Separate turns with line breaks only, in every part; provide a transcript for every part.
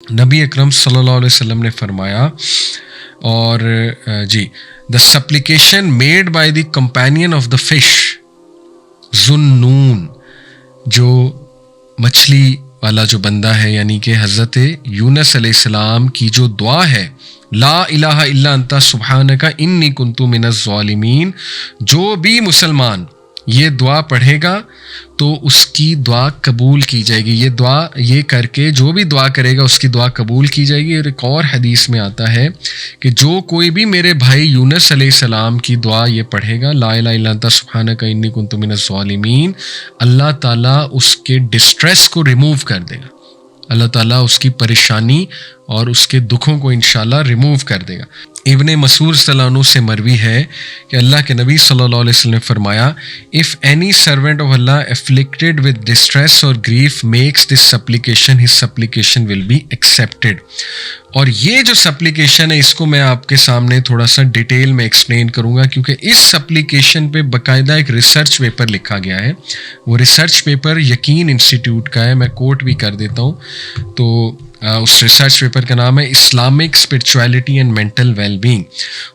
نبی اکرم صلی اللہ علیہ وسلم نے فرمایا، اور جی، the supplication made by the companion of the fish ذُو-النُّون، جو مچھلی والا جو بندہ ہے، یعنی کہ حضرت یونس علیہ السلام کی جو دعا ہے، لا الہ الا انت سبحانک انی کنت من الظالمین، جو بھی مسلمان یہ دعا پڑھے گا تو اس کی دعا قبول کی جائے گی. یہ دعا یہ کر کے جو بھی دعا کرے گا اس کی دعا قبول کی جائے گی. اور ایک اور حدیث میں آتا ہے کہ جو کوئی بھی میرے بھائی یونس علیہ السلام کی دعا یہ پڑھے گا، لا الہ الا انت سبحانک انی کنت من الظالمین، اللہ تعالیٰ اس کے ڈسٹریس کو ریموو کر دے گا. اللہ تعالیٰ اس کی پریشانی اور اس کے دکھوں کو انشاءاللہ ریموو کر دے گا. ابن مسعود صلی اللہ عنہ سے مروی ہے کہ اللہ کے نبی صلی اللہ علیہ وسلم نے فرمایا، if any servant of Allah afflicted with distress or grief makes this supplication, his supplication will be accepted. اور یہ جو سپلیکیشن ہے اس کو میں آپ کے سامنے تھوڑا سا ڈیٹیل میں ایکسپلین کروں گا، کیونکہ اس سپلیکیشن پہ باقاعدہ ایک ریسرچ پیپر لکھا گیا ہے. وہ ریسرچ پیپر یقین انسٹیٹیوٹ کا ہے، میں کوٹ بھی کر دیتا ہوں. تو اس ریسرچ پیپر کا نام ہے Islamic spirituality and mental well being.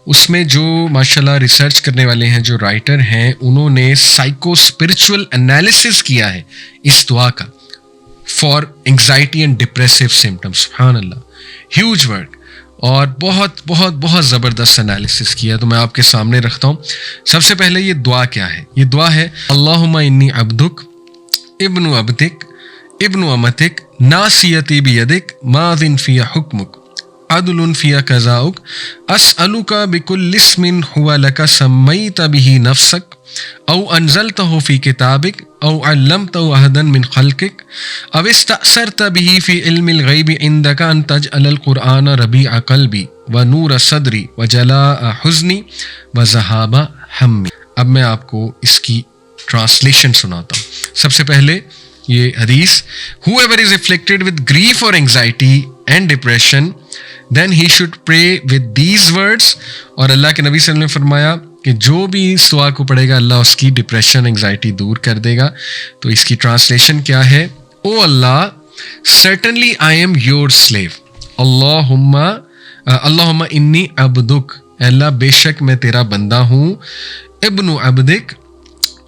اس میں جو ماشاءاللہ ریسرچ کرنے والے ہیں، جو رائٹر ہیں، انہوں نے سائیکو اسپرچول انالیسس کیا ہے اس دعا کا for anxiety and depressive symptoms. سبحان اللہ، ہیوج ورک اور بہت بہت بہت زبردست انالیسس کیا. تو میں آپ کے سامنے رکھتا ہوں. سب سے پہلے یہ دعا کیا ہے؟ یہ دعا ہے اللہم انی عبدک ابن عبدک ابن امتک ناصیتی بیدک ماض فی حکمک عدل فی قضاؤک اسألک بکل اسم ہوا لک سمیت بہ نفسک او انزلتہ فی کتابک او علمتہ احدا من خلقک او استأثرت بہ فی علم الغیب عندک ان تجعل القرآن ربیع قلبی ونور صدری وجلاء حزنی وذہاب ہمی. اب میں آپ کو اس کی ٹرانسلیشن سناتا ہوں. سب سے پہلے یہ حدیث، whoever is afflicted with grief or anxiety and depression then he should pray with these words. اور اللہ کے نبی صلی اللہ علیہ وسلم نے فرمایا کہ جو بھی اس دعا کو پڑھے گا اللہ اس کی ڈپریشن انگزائٹی دور کر دے گا. تو اس کی ٹرانسلیشن کیا ہے؟ او اللہ، certainly I am your slave. اللہم انی عبدک، اللہ بے شک میں تیرا بندہ ہوں، ابن عبدک،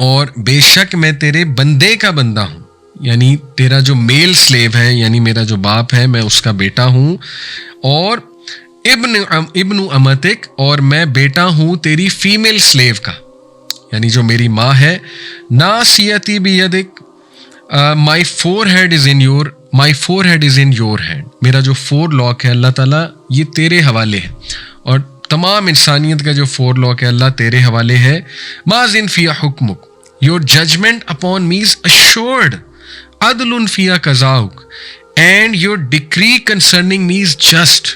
اور بے شک میں تیرے بندے کا بندہ ہوں، یعنی تیرا جو میل سلیو ہے، یعنی میرا جو باپ ہے میں اس کا بیٹا ہوں، اور ابن امتک، اور میں بیٹا ہوں تیری فیمیل سلیو کا، یعنی جو میری ماں ہے. ناصیتی بیدک، my forehead is in your hand, میرا جو فور لاک ہے اللہ تعالیٰ یہ تیرے حوالے ہے، اور تمام انسانیت کا جو فور لاک ہے اللہ تیرے حوالے ہے. ماضٍ فی حکمک، your judgment upon me is assured. عدل فی قضاؤک، and your decree concerning me is just.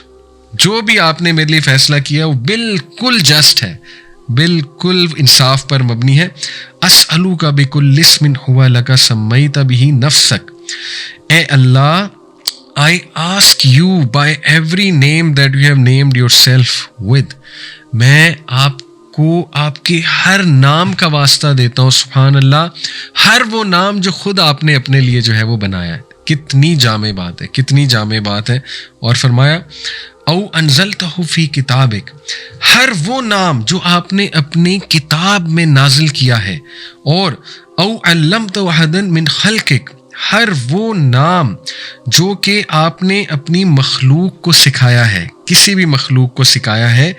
جو بھی آپ نے میرے لیے فیصلہ کیا وہ بالکل جسٹ ہے، بالکل انصاف پر مبنی ہے. اسألوک بکل اسم ہوا لک سمیت بہ نفسک، اے اللہ I ask you by every name that you have named yourself with. میں آپ کو آپ کے ہر نام کا واسطہ دیتا ہوں. سبحان اللہ، ہر وہ نام جو خود آپ نے اپنے لیے جو ہے وہ بنایا ہے. کتنی جامع بات ہے، کتنی جامع بات ہے. اور فرمایا او انزلتہ فی کتابک، ہر وہ نام جو آپ نے اپنی کتاب میں نازل کیا ہے. اور او علمتہ احدا من خلقک، ہر وہ نام جو کہ آپ نے اپنی مخلوق کو سکھایا ہے، کسی بھی مخلوق کو سکھایا ہے.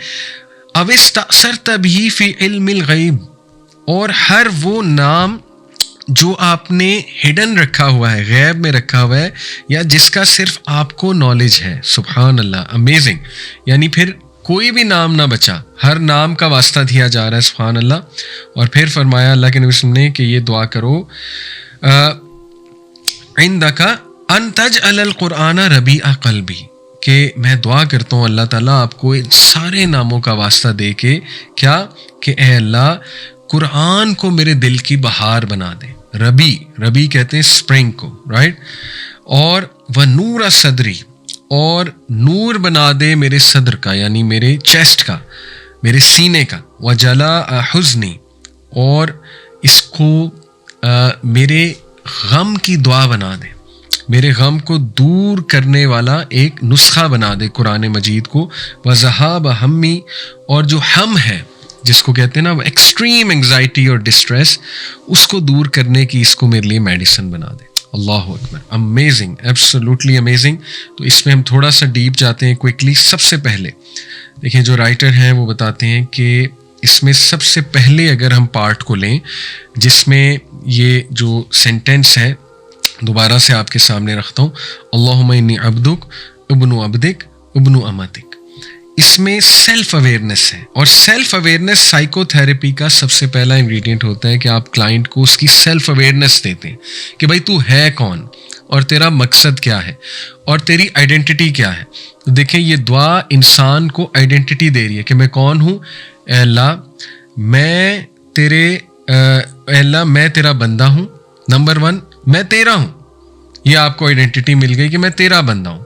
او استأثرت بہ فی علم الغیب، اور ہر وہ نام جو آپ نے ہڈن رکھا ہوا ہے، غیب میں رکھا ہوا ہے، یا جس کا صرف آپ کو نالج ہے. سبحان اللہ، امیزنگ. یعنی پھر کوئی بھی نام نہ بچا، ہر نام کا واسطہ دیا جا رہا ہے. سبحان اللہ. اور پھر فرمایا اللہ کے نبی صلی اللہ علیہ وسلم نے کہ یہ دعا کرو، عندک ان تجعل القرآن ربیع قلبی، کہ میں دعا کرتا ہوں اللہ تعالیٰ آپ کو ان سارے ناموں کا واسطہ دے کے کیا، کہ اے اللہ قرآن کو میرے دل کی بہار بنا دے. ربی کہتے ہیں اسپرنگ کو، رائٹ. اور ونور صدری، اور نور بنا دے میرے صدر کا، یعنی میرے چیسٹ کا، میرے سینے کا. وجلاء حزنی، اور اس کو میرے غم کی دعا بنا دے. میرے غم کو دور کرنے والا ایک نسخہ بنا دے قرآن مجید کو. وَذَهَابَ ہمی، اور جو ہم ہے جس کو کہتے ہیں نا وہ ایکسٹریم انگزائٹی اور ڈسٹریس، اس کو دور کرنے کی اس کو میرے لیے میڈیسن بنا دے. اللہ اکبر، امیزنگ، ایبسولوٹلی امیزنگ. تو اس میں ہم تھوڑا سا ڈیپ جاتے ہیں کوئکلی. سب سے پہلے دیکھیں جو رائٹر ہیں وہ بتاتے ہیں کہ اس میں سب سے پہلے اگر ہم پارٹ کو لیں جس میں یہ جو سینٹینس ہے دوبارہ سے آپ کے سامنے رکھتا ہوں، اللہم انی عبدک ابن عبدک ابن امتک، اس میں سیلف اویئرنیس ہے. اور سیلف اویئرنیس سائیکو تھراپی کا سب سے پہلا انگریڈینٹ ہوتا ہے کہ آپ کلائنٹ کو اس کی سیلف اویئرنیس دیتے ہیں کہ بھائی تو ہے کون اور تیرا مقصد کیا ہے اور تیری آئیڈینٹی کیا ہے. تو دیکھیں یہ دعا انسان کو آئیڈینٹی دے رہی ہے کہ میں کون ہوں. اے اللہ میں تیرا بندہ ہوں. نمبر 1 میں تیرا ہوں، یہ آپ کو آئیڈینٹی مل گئی کہ میں تیرا بندہ ہوں،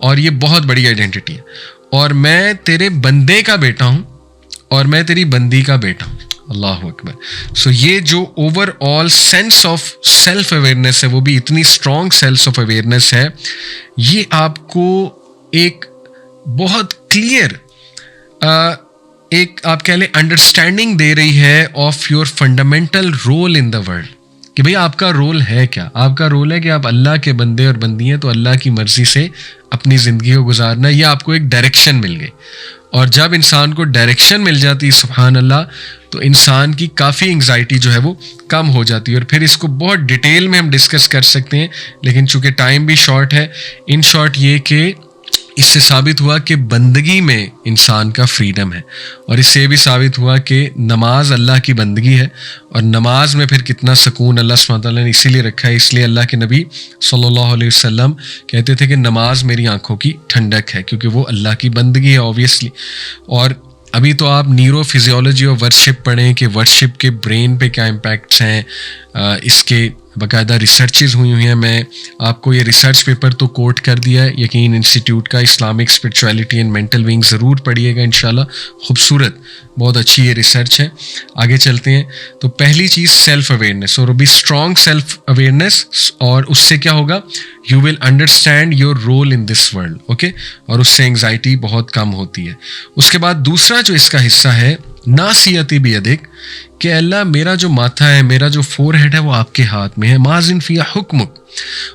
اور یہ بہت بڑی آئیڈینٹی ہے. اور میں تیرے بندے کا بیٹا ہوں اور میں تیری بندی کا بیٹا ہوں. اللہ اکبر. سو یہ جو over all sense of self awareness ہے وہ بھی اتنی اسٹرانگ سینس آف اویئرنیس ہے، یہ آپ کو ایک بہت کلیئر ایک آپ کہہ لیں انڈرسٹینڈنگ دے رہی ہے of your fundamental role in the world کہ بھئی آپ کا رول ہے کیا. آپ کا رول ہے کہ آپ اللہ کے بندے اور بندی ہیں، تو اللہ کی مرضی سے اپنی زندگی کو گزارنا ہے. یہ آپ کو ایک ڈائریکشن مل گئی، اور جب انسان کو ڈائریکشن مل جاتی ہے سبحان اللہ، تو انسان کی کافی انگزائٹی جو ہے وہ کم ہو جاتی ہے. اور پھر اس کو بہت ڈیٹیل میں ہم ڈسکس کر سکتے ہیں، لیکن چونکہ ٹائم بھی شارٹ ہے، ان شارٹ یہ کہ اس سے ثابت ہوا کہ بندگی میں انسان کا فریڈم ہے، اور اس سے یہ بھی ثابت ہوا کہ نماز اللہ کی بندگی ہے، اور نماز میں پھر کتنا سکون اللہ سبحانہ تعالیٰ نے اسی لیے رکھا ہے. اس لیے اللہ کے نبی صلی اللہ علیہ وسلم کہتے تھے کہ نماز میری آنکھوں کی ٹھنڈک ہے، کیونکہ وہ اللہ کی بندگی ہے آبویسلی. اور ابھی تو آپ نیورو فزیولوجی اور ورشپ پڑھیں کہ ورشپ کے برین پہ کیا امپیکٹس ہیں، اس کے باقاعدہ ریسرچز ہوئی ہیں. میں آپ کو یہ ریسرچ پیپر تو کوٹ کر دیا ہے یقین انسٹیٹیوٹ کا، Islamic spirituality and mental weighing, ضرور پڑھیے گا انشاءاللہ. خوبصورت، بہت اچھی یہ ریسرچ ہے. آگے چلتے ہیں. تو پہلی چیز سیلف اویئرنیس، اور بھی اسٹرانگ سیلف اویئرنیس، اور اس سے کیا ہوگا، you will understand your role in this world. Okay, اور اس سے انگزائٹی بہت کم ہوتی ہے. اس کے بعد دوسرا جو اس کا حصہ ہے، ناصیتی بیدک، کہ اللہ میرا جو ماتھا ہے، میرا جو فور ہیڈ ہے وہ آپ کے ہاتھ میں ہے. ماذن فی حکمک،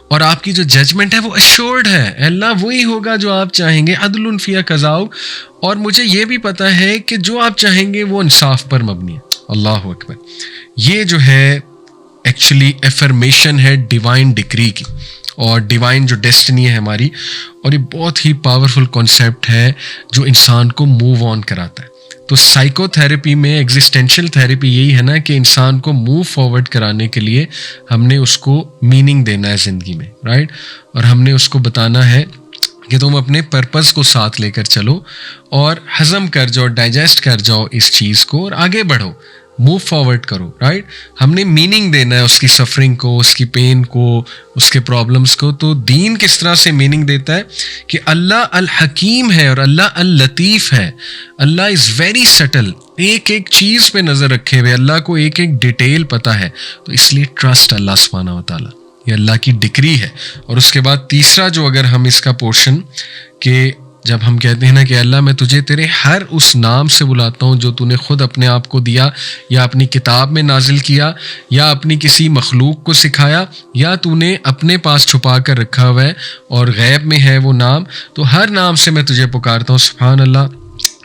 اور آپ کی جو ججمنٹ ہے وہ ایشورڈ ہے. اللہ وہی ہوگا جو آپ چاہیں گے. عدل فی قضاؤک، اور مجھے یہ بھی پتہ ہے کہ جو آپ چاہیں گے وہ انصاف پر مبنی ہے. اللہ اکبر. یہ جو ہے ایکچولی افرمیشن ہے ڈیوائن ڈکری کی، اور ڈیوائن جو ڈیسٹنی ہے ہماری، اور یہ بہت ہی پاورفل کانسیپٹ ہے جو انسان کو موو آن کراتا ہے. تو سائیکو تھراپی میں ایگزسٹینشل تھراپی یہی ہے نا کہ انسان کو موو فارورڈ کرانے کے لیے ہم نے اس کو میننگ دینا ہے زندگی میں، رائٹ. اور ہم نے اس کو بتانا ہے کہ تم اپنے پرپز کو ساتھ لے کر چلو اور ہضم کر جاؤ، ڈائجسٹ کر جاؤ اس چیز کو، اور آگے بڑھو، موو فارورڈ کرو، رائٹ. ہم نے میننگ دینا ہے اس کی سفرنگ کو، اس کی پین کو، اس کے پرابلمس کو. تو دین کس طرح سے میننگ دیتا ہے کہ اللہ الحکیم ہے اور اللہ اللطیف ہے. اللہ از ویری سٹل، ایک ایک چیز پہ نظر رکھے ہوئے، اللہ کو ایک ایک ڈیٹیل پتہ ہے. تو اس لیے ٹرسٹ اللہ سبحانہ و تعالیٰ، یہ اللہ کی ڈگری ہے. اور اس کے بعد تیسرا جو اگر ہم اس کا پورشن کہ جب ہم کہتے ہیں نا کہ اللہ میں تجھے تیرے ہر اس نام سے بلاتا ہوں جو تو نے خود اپنے آپ کو دیا، یا اپنی کتاب میں نازل کیا، یا اپنی کسی مخلوق کو سکھایا، یا تو نے اپنے پاس چھپا کر رکھا ہوا ہے اور غیب میں ہے وہ نام، تو ہر نام سے میں تجھے پکارتا ہوں. سبحان اللہ.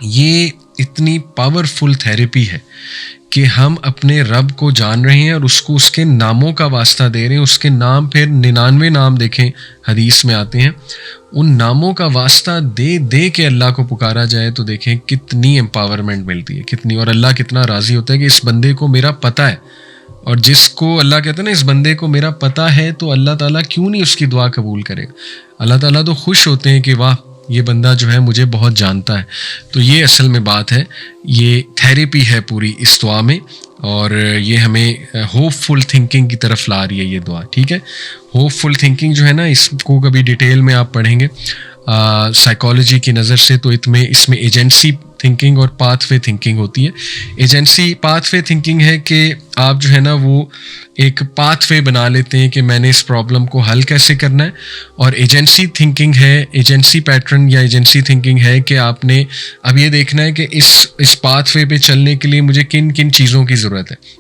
یہ اتنی پاورفل تھراپی ہے کہ ہم اپنے رب کو جان رہے ہیں اور اس کو اس کے ناموں کا واسطہ دے رہے ہیں. اس کے نام پھر 99 نام دیکھیں حدیث میں آتے ہیں، ان ناموں کا واسطہ دے کے اللہ کو پکارا جائے تو دیکھیں کتنی امپاورمنٹ ملتی ہے، کتنی. اور اللہ کتنا راضی ہوتا ہے کہ اس بندے کو میرا پتہ ہے. اور جس کو اللہ کہتے ہیں نا اس بندے کو میرا پتہ ہے، تو اللہ تعالیٰ کیوں نہیں اس کی دعا قبول کرے گا. اللہ تعالیٰ تو خوش ہوتے ہیں کہ واہ یہ بندہ جو ہے مجھے بہت جانتا ہے. تو یہ اصل میں بات ہے، یہ تھیراپی ہے پوری اس دعا میں، اور یہ ہمیں ہوپ فل تھنکنگ کی طرف لا رہی ہے یہ دعا. ٹھیک ہے، ہوپ فل تھنکنگ جو ہے نا، اس کو کبھی ڈیٹیل میں آپ پڑھیں گے سائیکالوجی کی نظر سے، تو اس میں ایجنسی تھنکنگ اور پاتھ وے تھنکنگ ہوتی ہے. ایجنسی پاتھ وے تھنکنگ ہے کہ آپ جو ہے نا وہ ایک پاتھ وے بنا لیتے ہیں کہ میں نے اس پرابلم کو حل کیسے کرنا ہے. اور ایجنسی تھنکنگ ہے، ایجنسی پیٹرن یا ایجنسی تھنکنگ ہے کہ آپ نے اب یہ دیکھنا ہے کہ اس پاتھ وے پہ چلنے کے لیے مجھے کن کن چیزوں کی ضرورت ہے.